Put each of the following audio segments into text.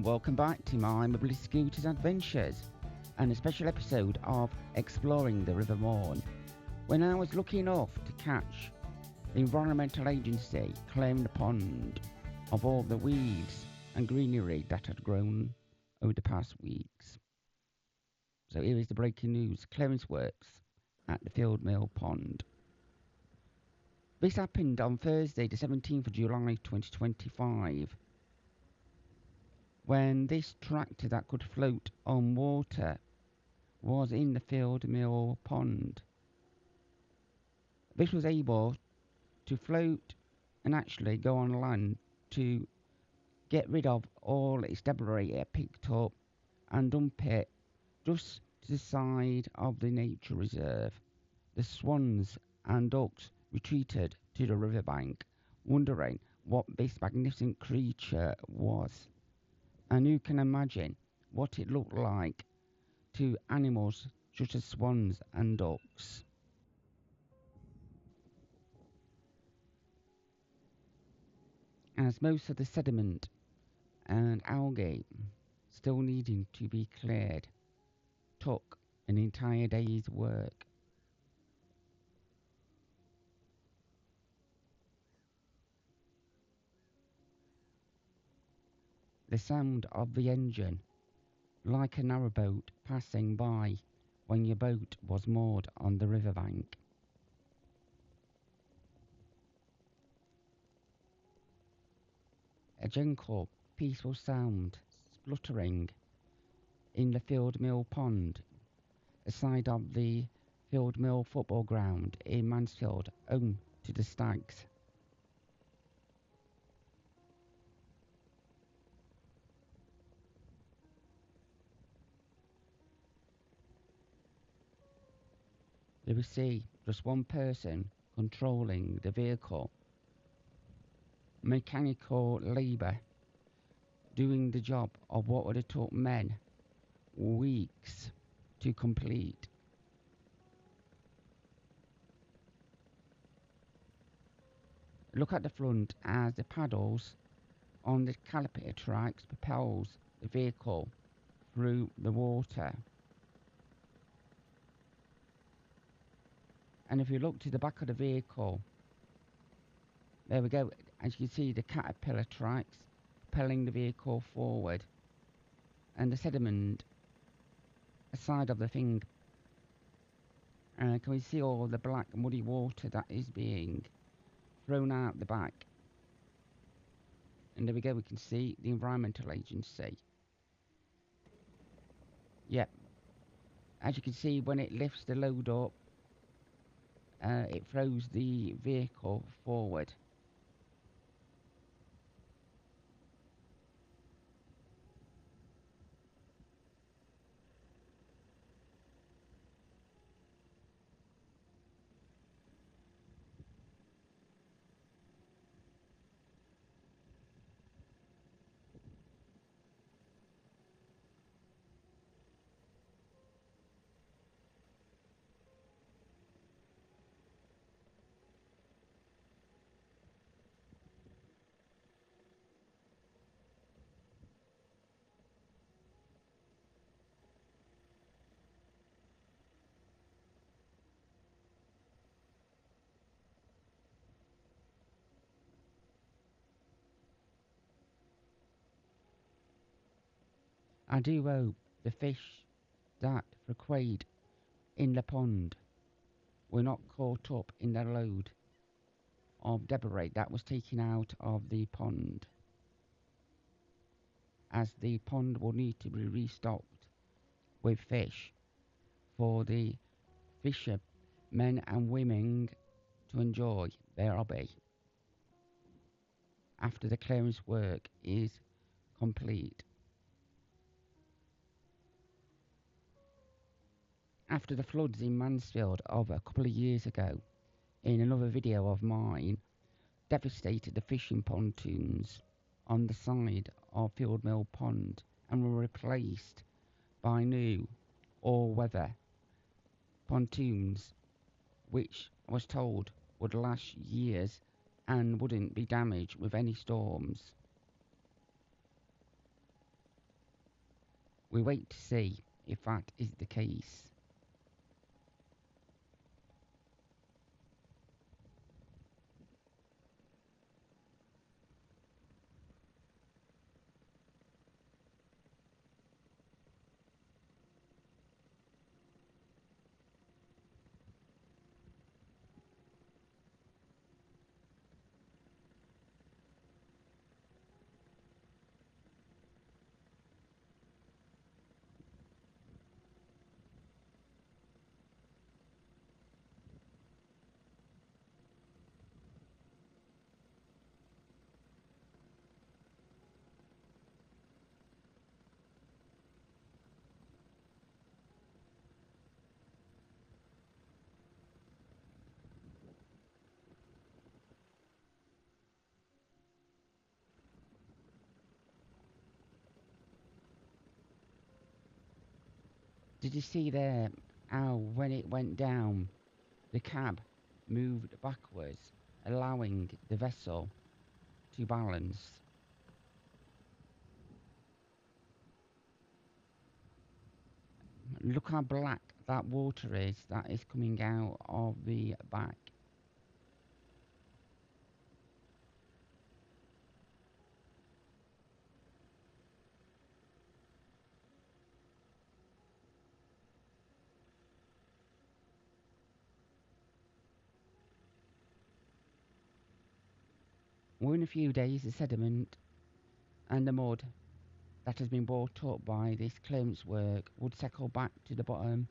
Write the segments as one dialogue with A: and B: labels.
A: and welcome back to my Mobility Scooters Adventures and a special episode of Exploring the River Mourne. When I was lucky enough to catch the Environmental Agency clearing the pond of all the weeds and greenery that had grown over the past weeks. So here is the breaking news: clearance works at the Field Mill Pond. This happened on Thursday the 17th of July 2025. When this tractor that could float on water was in the Field Mill Pond. This was able to float and actually go on land to get rid of all its debris it picked up and dump it just to the side of the nature reserve. The swans and ducks retreated to the riverbank, wondering what this magnificent creature was. And who can imagine what it looked like to animals such as swans and ducks. As most of the sediment and algae still needing to be cleared took an entire day's work. The sound of the engine, like a narrowboat passing by when your boat was moored on the riverbank. A gentle, peaceful sound spluttering in the Field Mill Pond, aside of the Field Mill football ground in Mansfield, home to the Stags. You will see just one person controlling the vehicle. Mechanical labour doing the job of what would have took men weeks to complete. Look at the front as the paddles on the caliper tracks propels the vehicle through the water. And if you look to the back of the vehicle, there we go, as you can see the caterpillar tracks propelling the vehicle forward, and the sediment aside of the thing. Can we see all the black muddy water that is being thrown out the back? And there we go, we can see the Environmental Agency. Yep, as you can see, when it lifts the load up, it throws the vehicle forward. I do hope the fish that frequented in the pond were not caught up in the load of debris that was taken out of the pond, as the pond will need to be restocked with fish for the fishermen and women to enjoy their hobby after the clearance work is complete. After the floods in Mansfield of a couple of years ago, in another video of mine, devastated the fishing pontoons on the side of Field Mill Pond and were replaced by new all-weather pontoons, which I was told would last years and wouldn't be damaged with any storms. We wait to see if that is the case. Did you see there how when it went down, the cab moved backwards, allowing the vessel to balance? Look how black that water is that is coming out of the back. Within a few days, the sediment and the mud that has been brought up by this clearance work would settle back to the bottom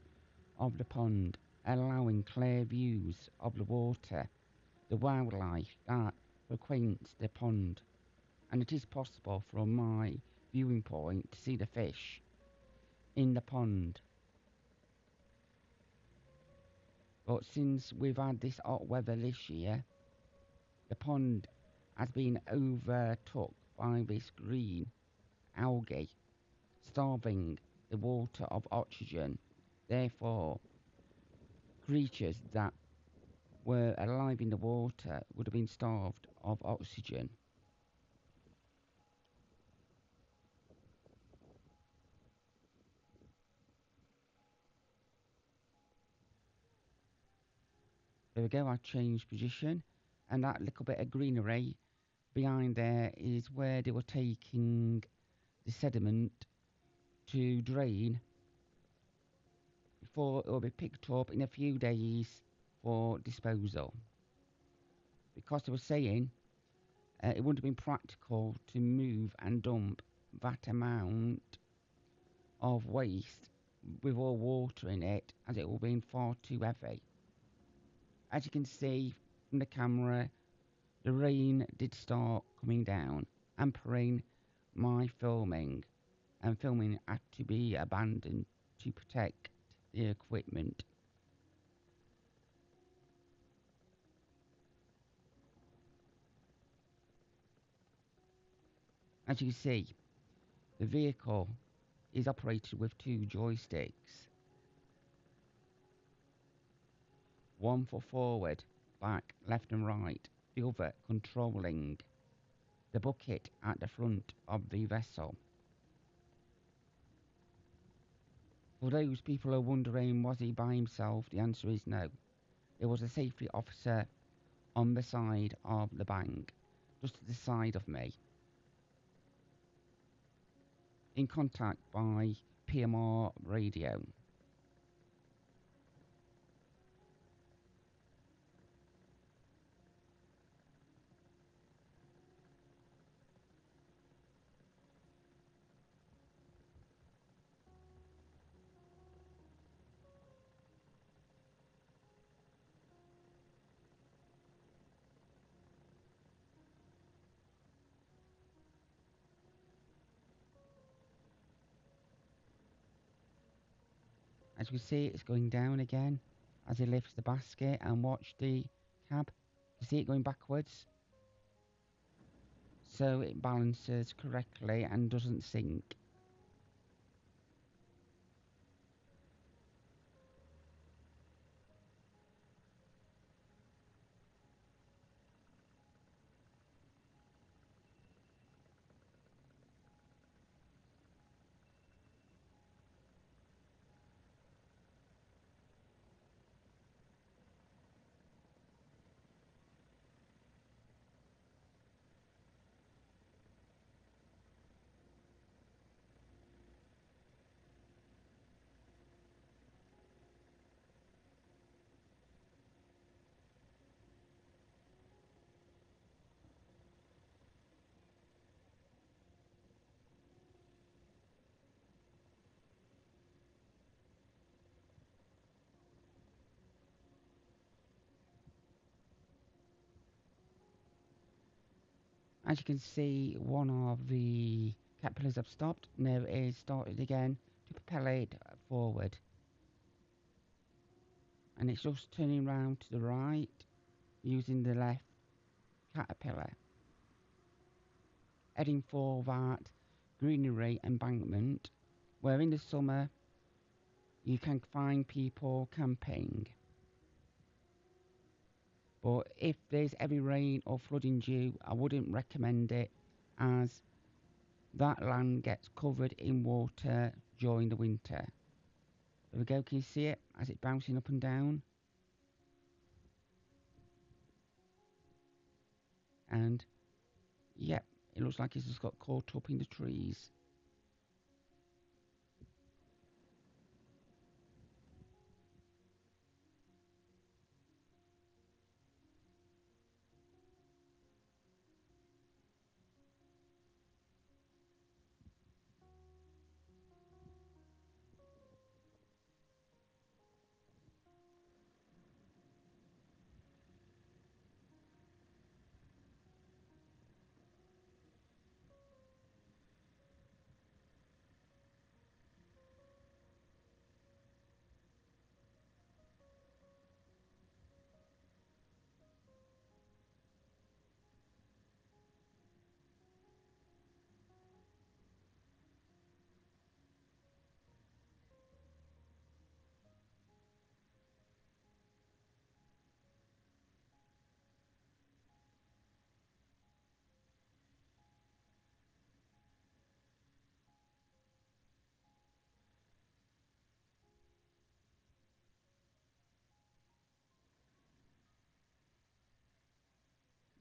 A: of the pond, allowing clear views of the water, the wildlife that frequents the pond, and it is possible from my viewing point to see the fish in the pond. But since we've had this hot weather this year, the pond has been overtook by this green algae, starving the water of oxygen. Therefore, creatures that were alive in the water would have been starved of oxygen. There we go, I changed position, and that little bit of greenery behind there is where they were taking the sediment to drain before it will be picked up in a few days for disposal. Because they were saying it wouldn't have been practical to move and dump that amount of waste with all water in it, as it will be far too heavy. As you can see from the camera, the rain did start coming down, hampering my filming, and filming had to be abandoned to protect the equipment. As you can see, the vehicle is operated with two joysticks, one for forward, back, left and right, the other controlling the bucket at the front of the vessel. For those people who are wondering, was he by himself? The answer is no. There was a safety officer on the side of the bank, just to the side of me, in contact by PMR radio. As we see, it's going down again as he lifts the basket, and watch the cab. You see it going backwards, so it balances correctly and doesn't sink. As you can see, one of the caterpillars have stopped. Now it is started again to propel it forward. And it's just turning round to the right using the left caterpillar, heading for that greenery embankment where in the summer you can find people camping. But if there's heavy rain or flooding due, I wouldn't recommend it, as that land gets covered in water during the winter. There we go, can you see it as it's bouncing up and down? And yep, it looks like it's just got caught up in the trees.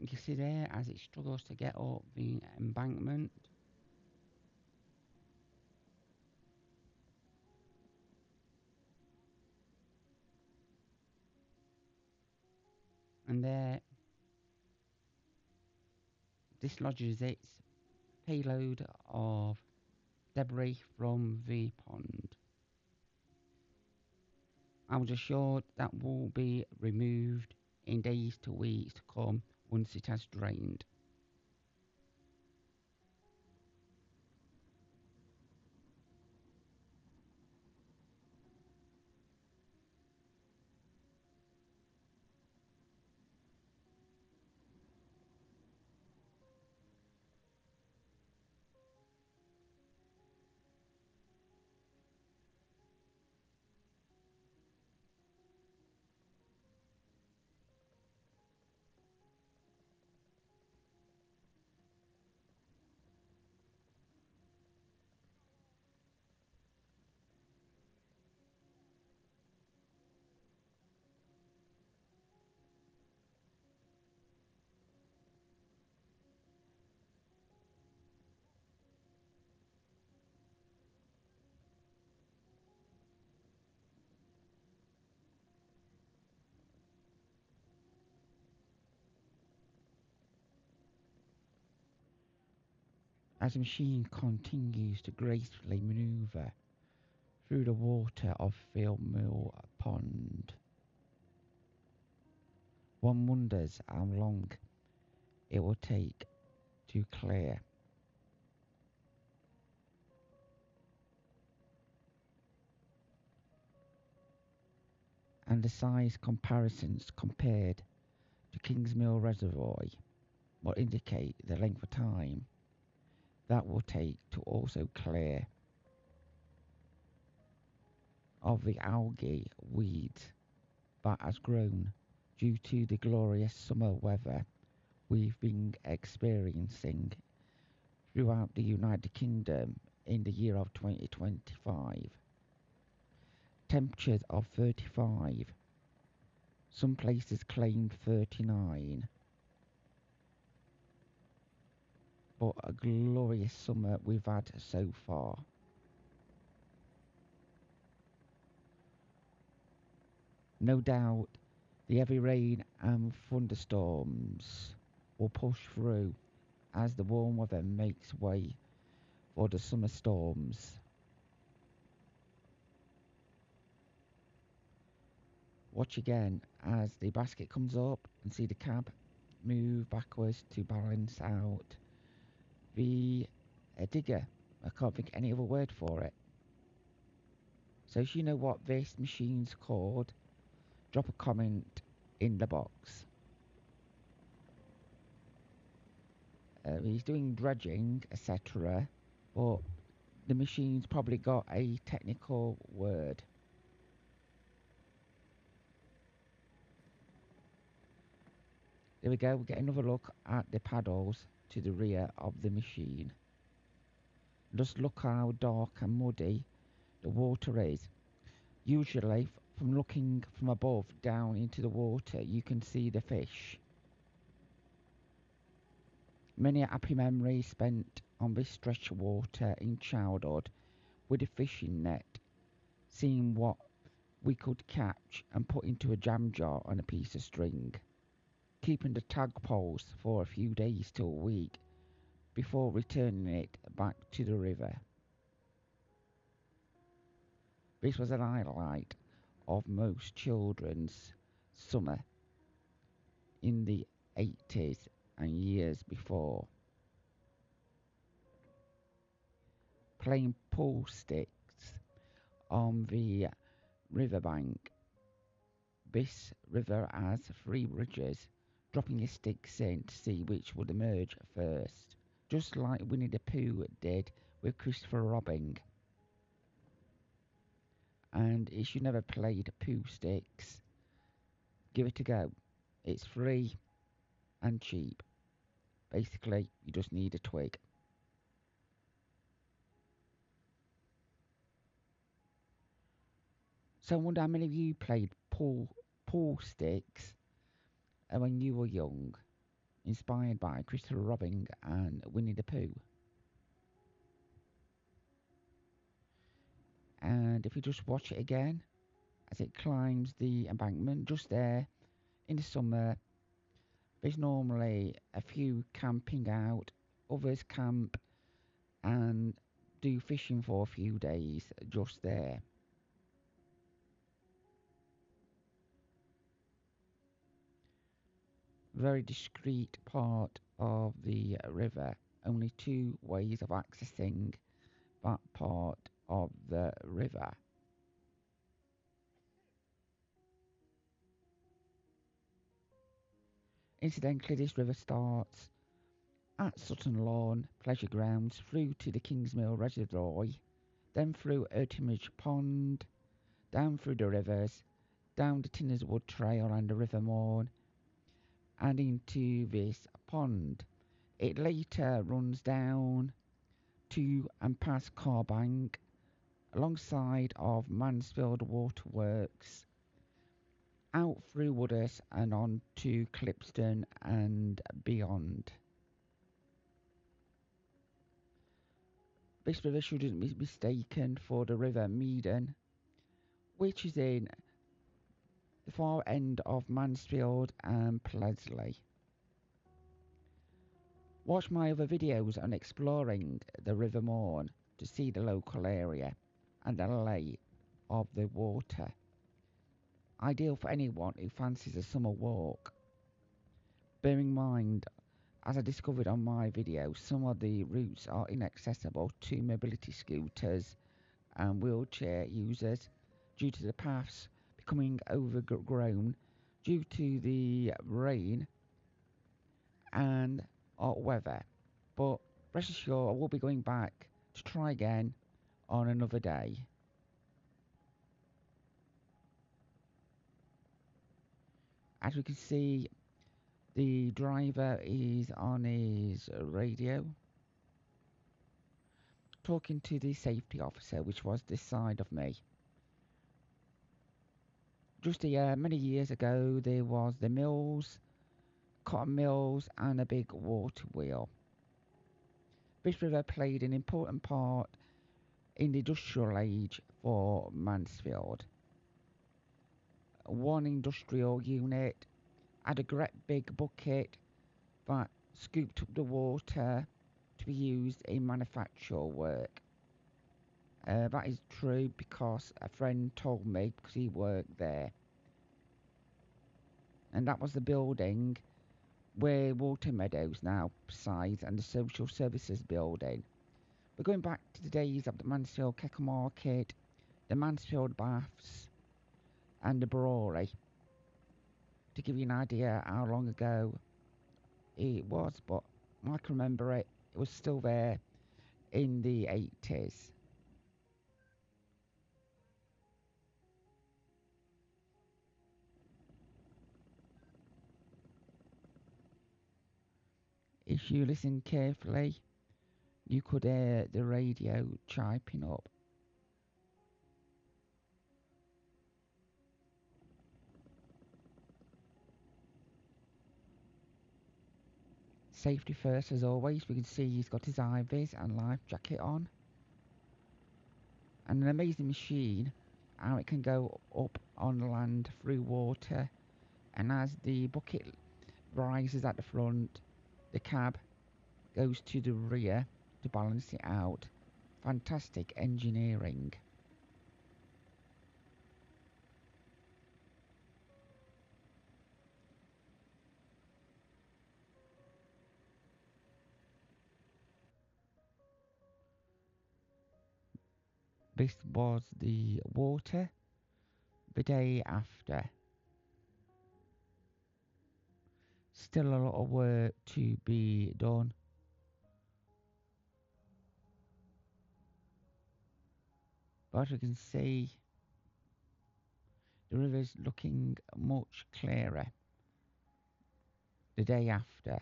A: You can see there as it struggles to get up the embankment. And there dislodges its payload of debris from the pond. I was assured that will be removed in days to weeks to come once it has drained. As the machine continues to gracefully manoeuvre through the water of Field Mill Pond, one wonders how long it will take to clear. And the size comparisons compared to Kingsmill Reservoir will indicate the length of time that will take to also clear of the algae weeds that has grown due to the glorious summer weather we've been experiencing throughout the United Kingdom in the year of 2025. Temperatures of 35, some places claimed 39, but a glorious summer we've had so far. No doubt the heavy rain and thunderstorms will push through as the warm weather makes way for the summer storms. Watch again as the basket comes up and see the cab move backwards to balance out the digger. I can't think any other word for it. So if you know what this machine's called, drop a comment in the box. He's doing dredging, etc. But the machine's probably got a technical word. There we go, we get another look at the paddles to the rear of the machine. Just look how dark and muddy the water is. Usually, from looking from above down into the water, you can see the fish. Many happy memories spent on this stretch of water in childhood with a fishing net, seeing what we could catch and put into a jam jar on a piece of string, keeping the tadpoles for a few days to a week before returning it back to the river. This was an highlight of most children's summer in the 80s and years before. Playing pool sticks on the riverbank. This river has 3 bridges, dropping your sticks in to see which would emerge first, just like Winnie the Pooh did with Christopher Robin. And if you never played Pooh Sticks, give it a go. It's free and cheap. Basically, you just need a twig. So I wonder how many of you played pool sticks when you were young, inspired by Christopher Robin and Winnie the Pooh. And if you just watch it again as it climbs the embankment, just there in the summer, there's normally a few camping out, others camp and do fishing for a few days just there. Very discreet part of the river, only 2 ways of accessing that part of the river. Incidentally, this river starts at Sutton Lawn Pleasure Grounds through to the Kingsmill Reservoir, then through Ertimage Pond, down through the rivers, down the Tinners Wood Trail and the River Morn, and into this pond. It later runs down to and past Carbank, alongside of Mansfield Waterworks, out through Woodhurst and on to Clipston and beyond. This river shouldn't be mistaken for the River Meaden, which is in the far end of Mansfield and Plesley. Watch my other videos on exploring the River Morn to see the local area and the lay of the water. Ideal for anyone who fancies a summer walk. Bear in mind, as I discovered on my video, some of the routes are inaccessible to mobility scooters and wheelchair users due to the paths becoming overgrown due to the rain and hot weather. But rest assured, I will be going back to try again on another day. As we can see, the driver is on his radio talking to the safety officer, which was this side of me. Just many years ago, there was the mills, cotton mills, and a big water wheel. This river played an important part in the industrial age for Mansfield. One industrial unit had a great big bucket that scooped up the water to be used in manufactural work. That is true because a friend told me, because he worked there. And that was the building where Water Meadows now resides and the social services building. We're going back to the days of the Mansfield Keckle Market, the Mansfield Baths, and the Brewery, to give you an idea how long ago it was, but I can remember it was still there in the 80s. If you listen carefully, you could hear the radio chirping up. Safety first as always. We can see he's got his eye-vis and life jacket on. And an amazing machine, how it can go up on land through water. And as the bucket rises at the front, the cab goes to the rear to balance it out. Fantastic engineering. This was the water the day after. Still a lot of work to be done. But you can see the river's looking much clearer the day after.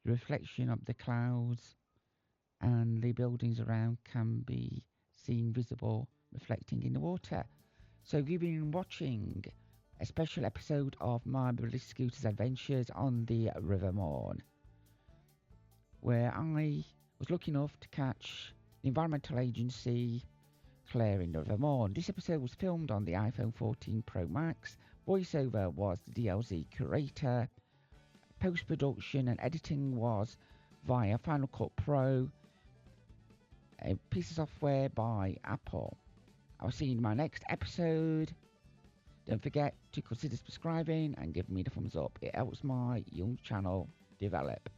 A: The reflection of the clouds and the buildings around can be seen visible reflecting in the water. So you've been watching a special episode of my Billy Scooter's Adventures on the River Mourne, where I was lucky enough to catch the environmental agency clearing the River Mourne. This episode was filmed on the iPhone 14 Pro Max. Voiceover was the DLZ curator. Post-production and editing was via Final Cut Pro, a piece of software by Apple. I'll see you in my next episode. Don't forget to consider subscribing and giving me the thumbs up. It helps my young channel develop.